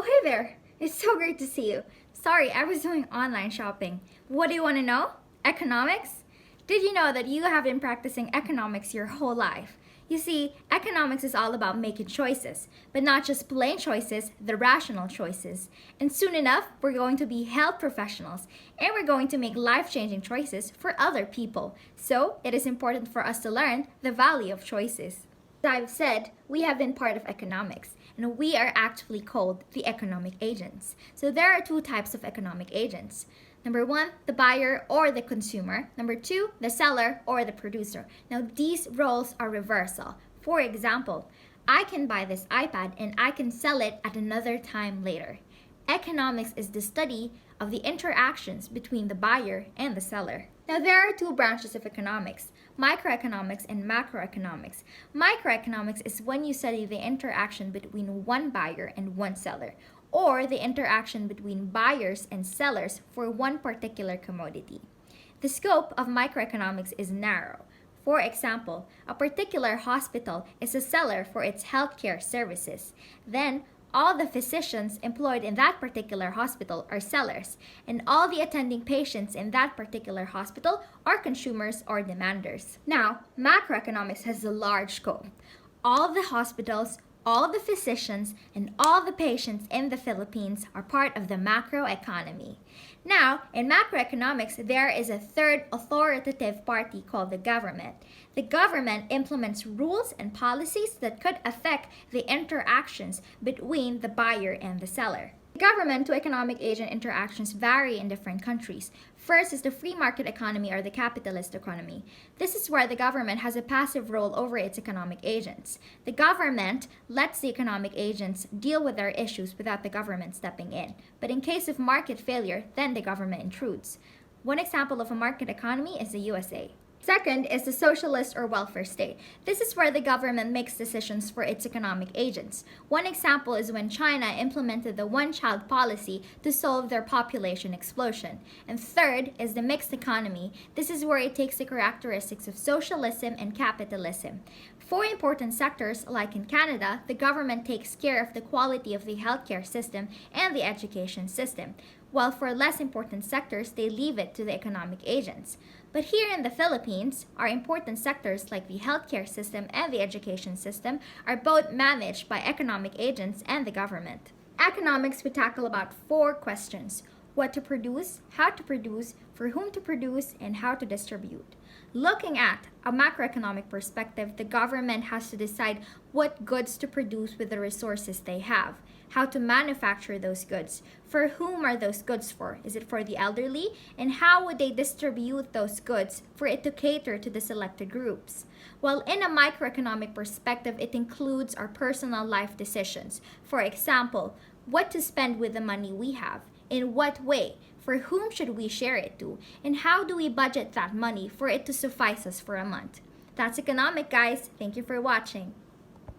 Oh, hey there. It's so great to see you. Sorry, I was doing online shopping. What do you want to know? Economics? Did you know that you have been practicing economics your whole life? You see, economics is all about making choices, but not just plain choices, the rational choices. And soon enough, we're going to be health professionals, and we're going to make life-changing choices for other people. So, it is important for us to learn the value of choices. As I've said, we have been part of economics, and we are actually called the economic agents. So there are two types of economic agents. Number one, the buyer or the consumer. Number two, the seller or the producer. Now these roles are reversal. For example, I can buy this iPad and I can sell it at another time later. Economics is the study of the interactions between the buyer and the seller. Now there are two branches of economics, microeconomics and macroeconomics. Microeconomics is when you study the interaction between one buyer and one seller, or the interaction between buyers and sellers for one particular commodity. The scope of microeconomics is narrow. For example, a particular hospital is a seller for its healthcare services. Then, all the physicians employed in that particular hospital are sellers, and all the attending patients in that particular hospital are consumers or demanders. Now, macroeconomics has a large scope. All the hospitals, all the physicians, and all the patients in the Philippines are part of the macroeconomy. Now, in macroeconomics, there is a third authoritative party called the government. The government implements rules and policies that could affect the interactions between the buyer and the seller. Government to economic agent interactions vary in different countries. First is the free market economy or the capitalist economy. This is where the government has a passive role over its economic agents. The government lets the economic agents deal with their issues without the government stepping in. But in case of market failure, then the government intrudes. One example of a market economy is the USA. Second is the socialist or welfare state. This is where the government makes decisions for its economic agents. One example is when China implemented the one-child policy to solve their population explosion. And third is the mixed economy. This is where it takes the characteristics of socialism and capitalism. For important sectors, like in Canada, the government takes care of the quality of the healthcare system and the education system, while for less important sectors, they leave it to the economic agents. But here in the Philippines, our important sectors like the healthcare system and the education system are both managed by economic agents and the government. Economics would tackle about 4 questions: what to produce, how to produce, for whom to produce, and how to distribute. Looking at a macroeconomic perspective, the government has to decide what goods to produce with the resources they have, how to manufacture those goods, for whom are those goods for, is it for the elderly, and how would they distribute those goods for it to cater to the selected groups. While in a microeconomic perspective, it includes our personal life decisions. For example, what to spend with the money we have, in what way, for whom should we share it to, and how do we budget that money for it to suffice us for a month. That's economic, guys. Thank you for watching.